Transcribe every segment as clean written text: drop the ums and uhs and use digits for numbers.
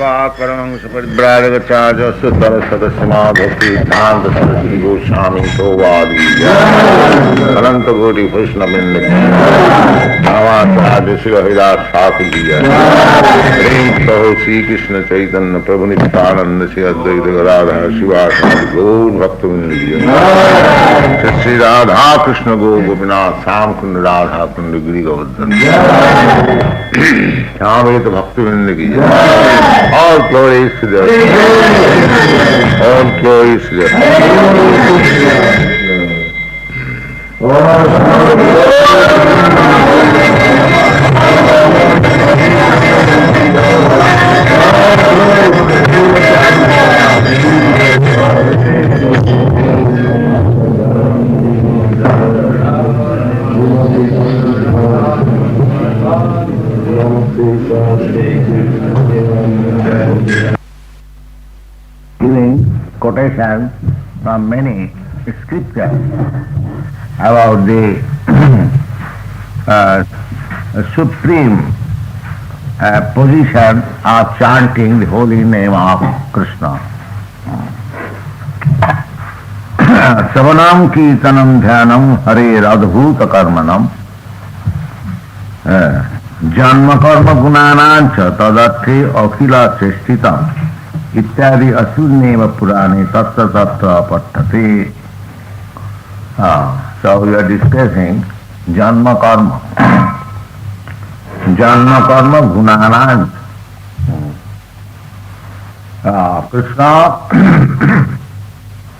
Savakarang Saparibraragachaja Sutara Sadasima Bhakti Dhanta Sarasri Goswami Tovadi Ananta Goti Krishna Binda Navacharya Srila Hridasa Thakurji Prem Saho Sri Krishna Chaitanya Prabhu Nityananda Sri Advaita Gadadhar Srivasadi Gaur Bhaktivinoda Sri Radha Krishna Gaur Gopinath Sam Kunda Radha Kunda Giri Govardhan Amrita Bhaktivinoda Ki all glories to the all glories to the giving quotations from many scriptures about the supreme position of chanting the holy name of Krishna. Savanam kirtanam dhyanam hare radhuta karmanam janma karma gunanancha tadathe akhila seshtitam ityadi asuneva purane tatta tatta pattate. So we are discussing janma karma. Janma karma gunanancha.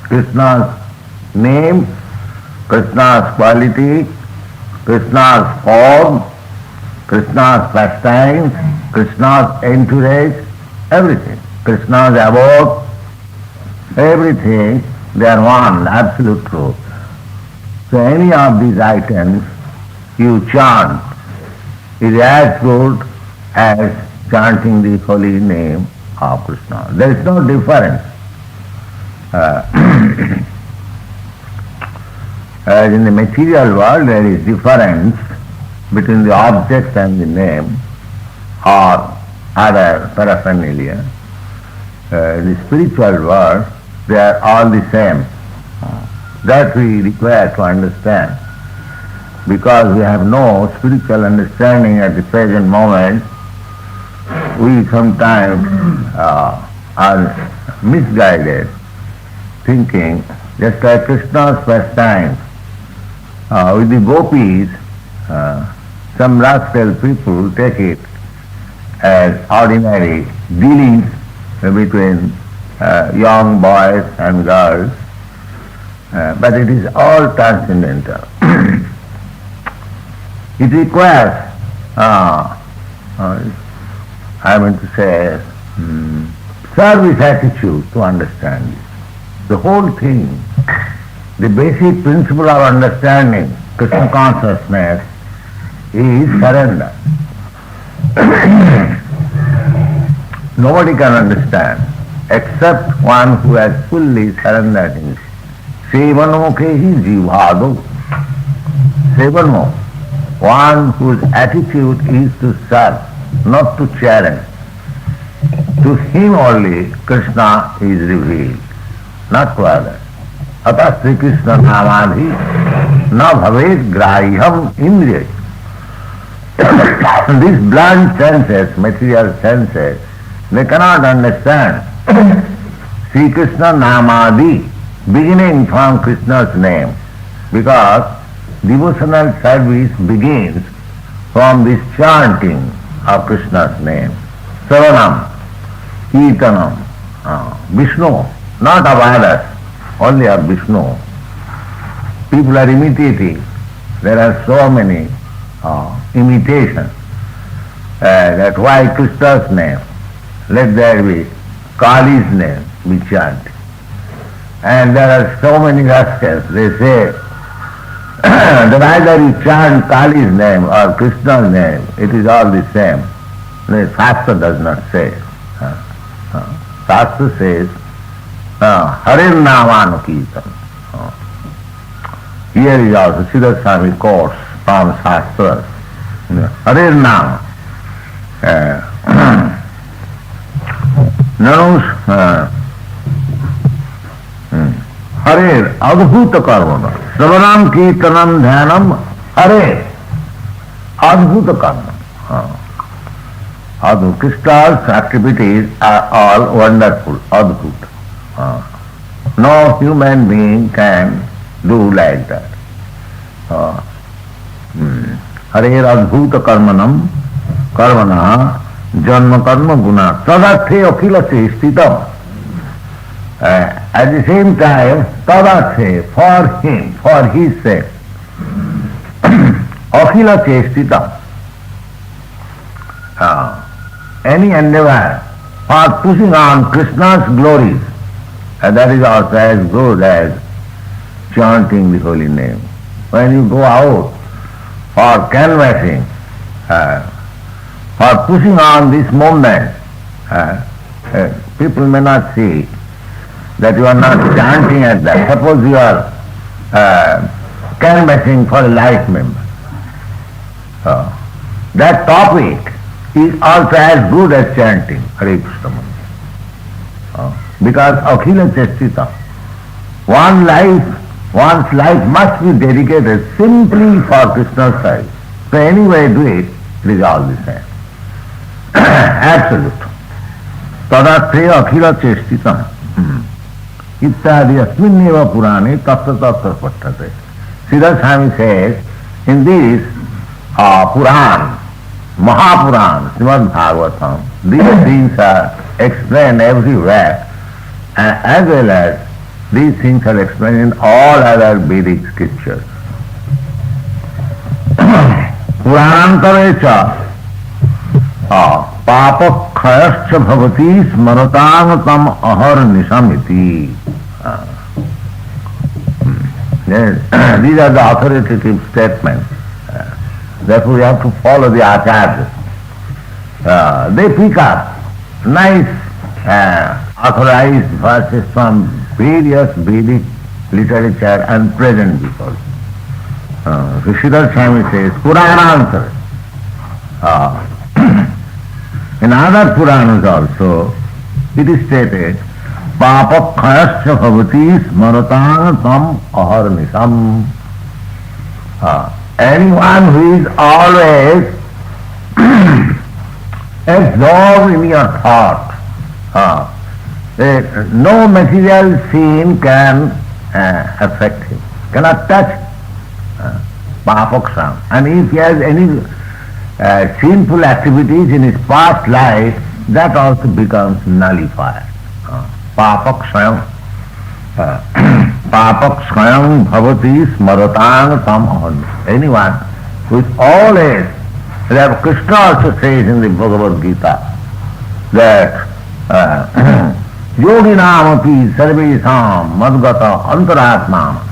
Krishna's name, Krishna's quality, Krishna's form, Krishna's pastimes, Krishna's entourage, everything. Krishna's abode, everything, they are one, absolute truth. So any of these items you chant is as good as chanting the holy name of Krishna. There is no difference. As in the material world there is difference between the object and the name or other paraphernalia. In the spiritual world they are all the same. That we require to understand. Because we have no spiritual understanding at the present moment, we sometimes are misguided, thinking just like Krishna's pastimes. With the gopis, some rascal people take it as ordinary dealings between young boys and girls, but it is all transcendental. It requires, service attitude to understand it. The whole thing, the basic principle of understanding Krishna consciousness is surrender. Nobody can understand except one who has fully surrendered himself. Sevano kehi jivado. Sevano, one whose attitude is to serve, not to challenge. To him only Krishna is revealed, not to others. Ata Sri Krishna namadhi na bhavet grahyam indriya. These blunt senses, material senses, they cannot understand Sri Krishna namadhi, beginning from Krishna's name, because devotional service begins from this chanting of Krishna's name. Savanam, Kirtanam, Vishnu, not of others, only of Vishnu. People are imitating. There are so many imitations. That why Krishna's name? Let there be Kali's name be chanted. And there are so many rascals, they say that either you chant Kali's name or Krishna's name, it is all the same. The Shastra does not say. Shastra says, Hare Namanu Kirtan. Here is also Siddhartha Swami quotes from Shastras. Hare Nama. Nanus Hare Adbhuta Karma. Savanam Kirtanam Dhyanam Hare Adbhuta Karma. Krishna's activities are all wonderful, Adbhuta. No human being can do like that. Hare Adbhuta Karmanam Karmana Janma Karma Guna Tadathe Akhilase Stitam. At the same time, Tadathe, for him, for his sake, Akhilase Stitam. Any endeavor for pushing on Krishna's glories, that is also as good as chanting the holy name. When you go out for canvassing, for pushing on this movement, people may not see that you are not chanting at that. Suppose you are canvassing for a life member. That topic is also as good as chanting Hare Krishna Mantra. Because Akhila Chestita, one's life must be dedicated simply for Krishna's side. So anyway do it, it is all the same. Absolute. Tadathe Akhila Chestita. Ittadi asminneva Purane Tattva Tattva Pattate. Srila Swami says, in this Puran, Mahapuran, Srimad Bhagavatam, these things are explained everywhere, as well as these things are explained in all other Vedic scriptures. Puranantarecha papakhayascha bhavati smaratang tam ahar nisamiti. Yes, these are the authoritative statements. Therefore we have to follow the acharyas. They pick up nice authorized verses from various Vedic literature and present before. Srila Swami says, Puranansar. In other Puranas also, it is stated, Papakhayascha bhavati smaratang tam aharnisam. Anyone who is always absorbed in your thought, no material scene can affect him, cannot touch Papaksam. And if he has any sinful activities in his past life, that also becomes nullified. Papaksam. Papaksam bhavati smaratang tam ahar. Anyone who is always, that Krishna also says in the Bhagavad Gita, that yoginamapi sarvesam madgata antaratma.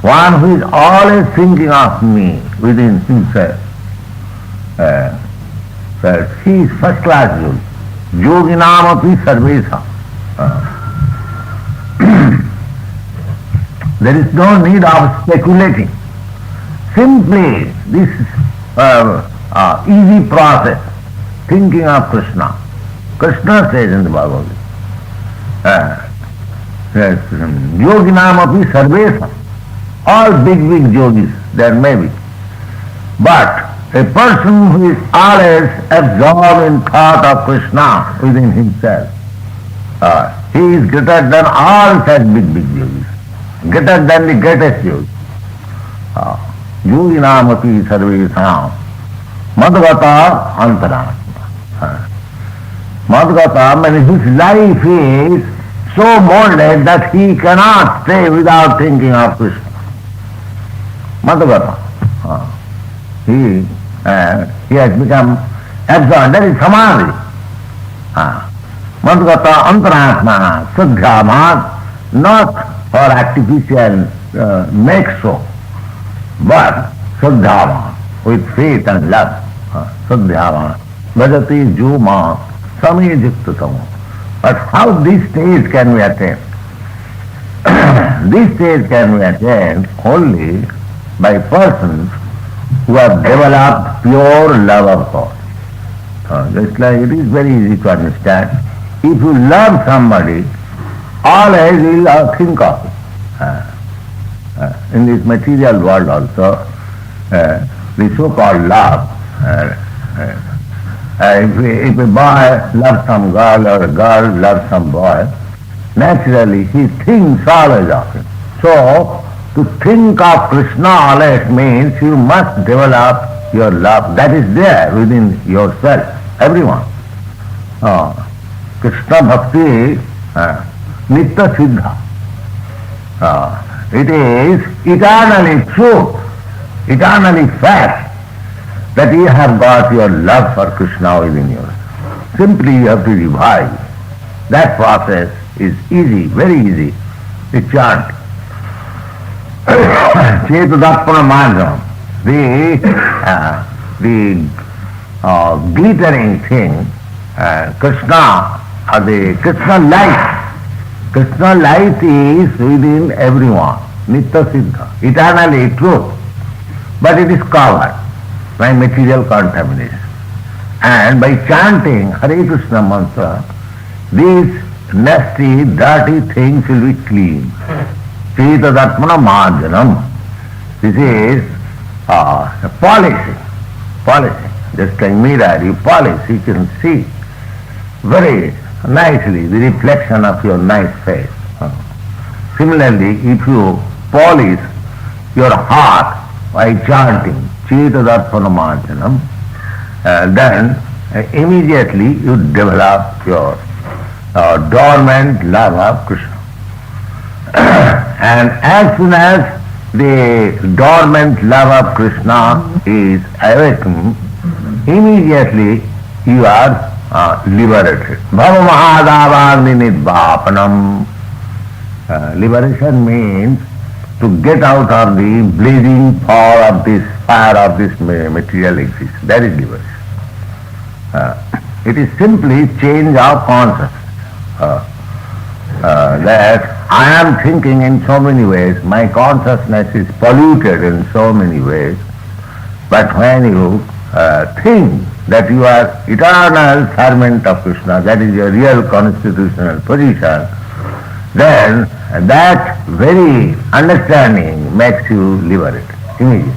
One who is always thinking of me within himself. He is first class yogi. Yoginamapi sarvesam. There is no need of speculating. Simply this easy process, thinking of Krishna. Krishna says in the Bhagavad Gita, Yoginamapi sarvesam. All big yogis there may be. But a person who is always absorbed in thought of Krishna within himself, he is greater than all such big yogis, greater than the greatest yogis. Yoginamapi sarvesam madgata antaratma. Madgata means his life is so molded that he cannot stay without thinking of Krishna. Madhugata. He has become absorbed. That is samadhi. Madhugata antaratma sadhyama, not for artificial make so, but sadhyama, with faith and love. Sadhyama. Bhajati juma samyajuktatama. But how this stage can we attain? This stage can be attained only by persons who have developed pure love of God. Just like it is very easy to understand. if you love somebody, always you will think of it. In this material world also, the so-called love, if a boy loves some girl or a girl loves some boy, naturally he thinks always of him. So, to think of Krishna always means you must develop your love. That is there within yourself, everyone. Krishna Bhakti Nitya Siddha. It is eternally true, eternally fact that you have got your love for Krishna within you. Simply you have to revive. That process is easy, very easy. A chant. Chetadapana manjam. The glittering thing, Krishna, the Krishna light. Krishna light is within everyone, Nitya Siddha, eternally true. But it is covered by material contamination. And by chanting Hare Krishna mantra, these nasty, dirty things will be clean. Chetadapana manjanam. This is polishing. Just like mirror, you polish, you can see very nicely the reflection of your nice face. Similarly, if you polish your heart by chanting Chetadapana manjanam, then immediately you develop your dormant love of Krishna. And as soon as the dormant love of Krishna is awakened, immediately you are liberated. Bhava mahadavagni nidvapanam. Liberation means to get out of the blazing fire of this material existence. That is liberation. It is simply change of consciousness. That I am thinking in so many ways, my consciousness is polluted in so many ways, but when you think that you are eternal servant of Krishna, that is your real constitutional position, then that very understanding makes you liberated immediately.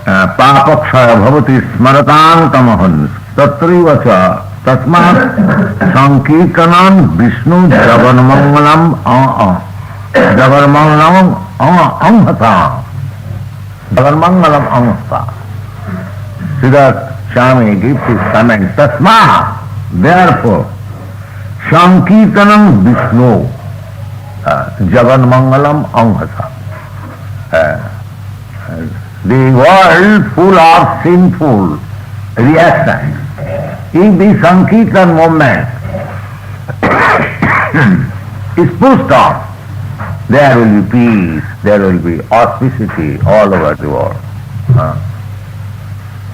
Papakshaya bhavati smaratam tamahans tatriva cha tasmat sankirtanam vishnu jaganmangalam amhatam. Jaganmangalam amhata. Siddharth Swami gives his comment, Tasma, therefore, Sankirtanam Vishnu, Jaganmangalam amhata. The world full of sinful reactions. If the Sankirtan movement is pushed on, there will be peace, there will be auspicity all over the world.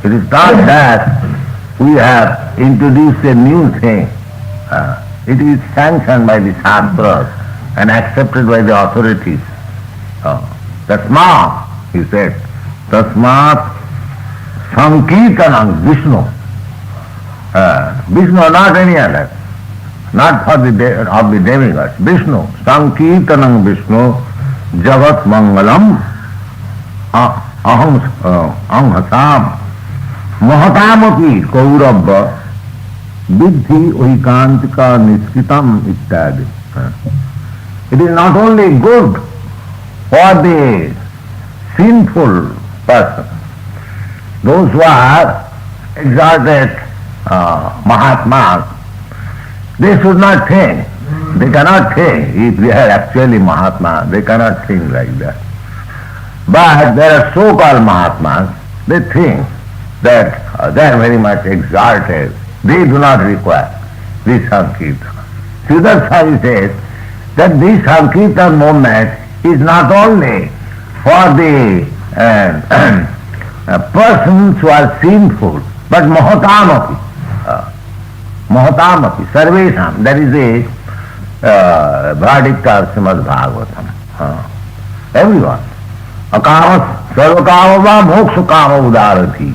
It is not that we have introduced a new thing. It is sanctioned by the Shastras and accepted by the authorities. Tasmat, he said, Tasmat Sankirtanam Vishnu. Vishnu, not any other. Not for the of the demigods. Vishnu, Sankirtanam Vishnu, Jagat Mangalam, Aham Mahatamapi Kaurabha, Vidhi Oikeantika Niskitam Ittadi. It is not only good for the sinful person, those who are exalted Mahatmas, they should not think. They cannot think. If they are actually Mahatma, they cannot think like that. But there are so-called Mahatmas, they think that they are very much exalted. They do not require this Sankirtan. Srila Swami says that this Sankirtan movement is not only for the persons who are sinful, but Mahatamapi. Mahatamapi, Sarvesham, that is the verdict of Srimad Bhagavatam. Everyone. Akama, Sarvakama va moksha kama udarati.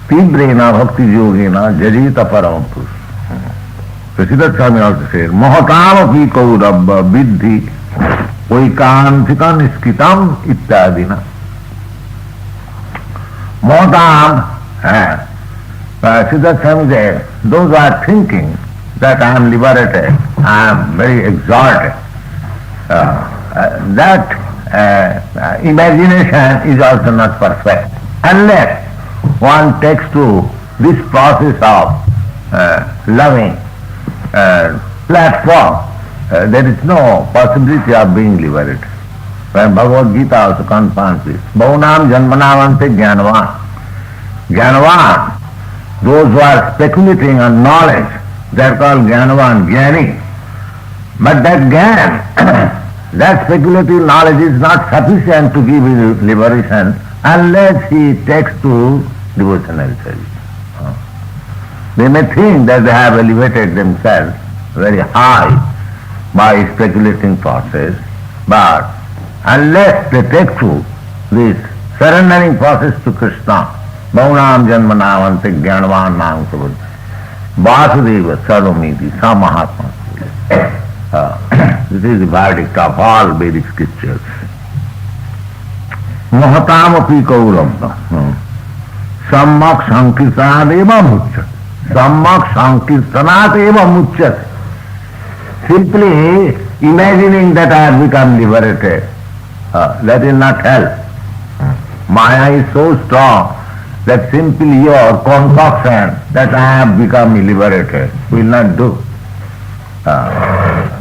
Tibrena bhakti yogena jajita param purush. So Siddhartha Swami also says, Mahatam api kaurabha vidhi vaikantikam iskitam ityadina. Mahatam, Siddhartha Swami says, those who are thinking that I am liberated, I am very exalted, that imagination is also not perfect. Unless one takes to this process of loving platform, there is no possibility of being liberated. When Bhagavad Gita also confirms this. Bhaunam janmanavante jnanavan. Jnanavan, those who are speculating on knowledge, they are called jnanavan, jnani. But that jnana, that speculative knowledge is not sufficient to give you liberation unless he takes to devotional service. They may think that they have elevated themselves very high by speculating process, but unless they take to this surrendering process to Krishna, Bhaunam Janmanavante Jnanavan Nam Prabhupada, Vasudeva Sarvamiti Samahatma. This is the verdict of all Vedic scriptures. Mahatam api kaurabha sammak sankirtanat eva muchyat. Sammak sankirtanat eva muchyat. Simply imagining that I have become liberated, that will not help. Maya is so strong that simply your concoction that I have become liberated will not do.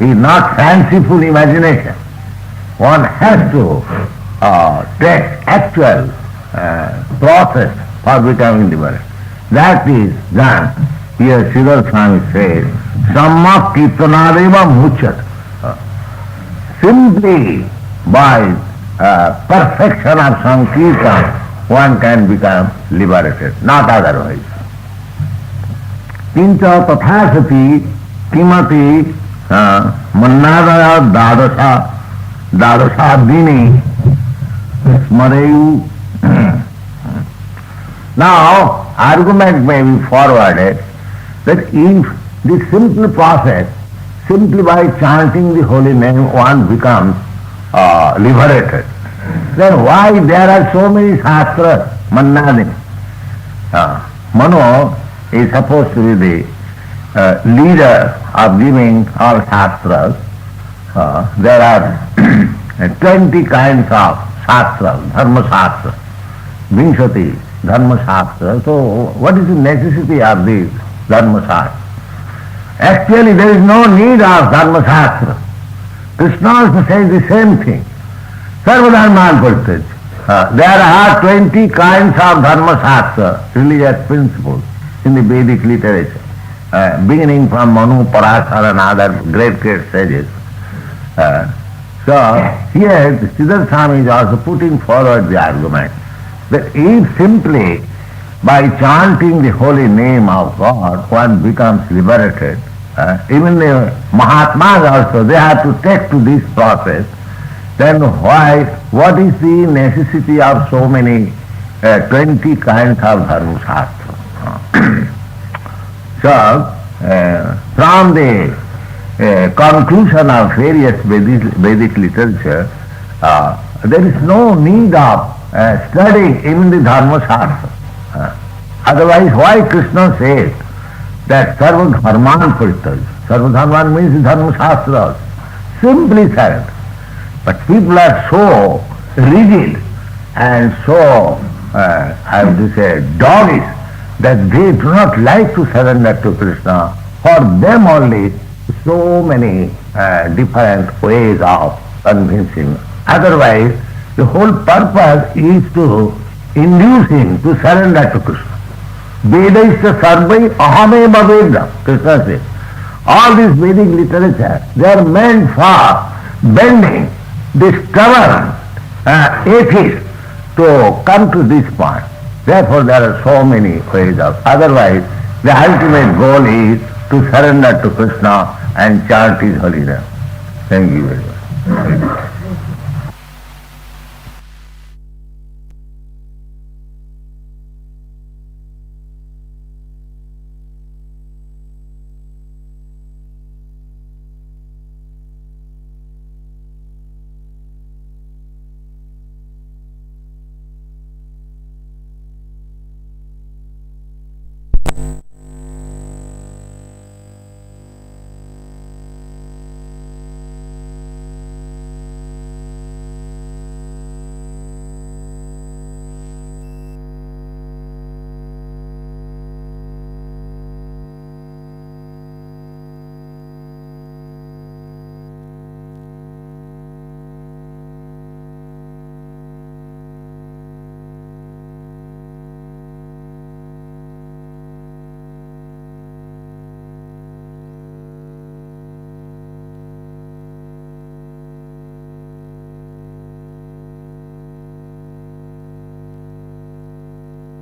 It is not fanciful imagination. One has to take actual process for becoming liberated. That is done. Here Srila Swami says, Sammak Kirtanadeva Muchat. Simply by perfection of Sankirtan, one can become liberated, not otherwise. Kincha tathasati kimati mannadaya dadasha dini smarayu. Now, argument may be forwarded that if this simple process, simply by chanting the holy name, one becomes liberated, then why there are so many shastras, mannadini? Mano is supposed to be the leader of giving all shastras. There are 20 kinds of shastras, dharma shastras, vinshati dharma shastras. So what is the necessity of these dharma shastras? Actually there is no need of dharma shastras. Krishna also says the same thing. Sarvadharman Purtaj. There are 20 kinds of dharma shastra, religious principles in the Vedic literature, beginning from Manu, Parashara and other great sages. So here Siddhartha Swami is also putting forward the argument that if simply by chanting the holy name of God one becomes liberated, even the Mahatmas also, they have to take to this process, then what is the necessity of so many 20 kinds of dharma shastra? So, from the conclusion of various Vedic literature, there is no need of studying even the dharma shastra. Otherwise, why Krishna says that sarva dharman parityaj? Sarva dharman means the dharma shastras. Simply said. But people are so rigid and so, I have to say, doggish that they do not like to surrender to Krishna. For them only, so many different ways of convincing. Otherwise, the whole purpose is to induce him to surrender to Krishna. Vedaisya sarvai ahameva vedam, Krishna says. All this Vedic literature, they are meant for bending the stubborn atheists to come to this point. Therefore there are so many ways of. Otherwise, the ultimate goal is to surrender to Krishna and chant his holy name. Thank you very much.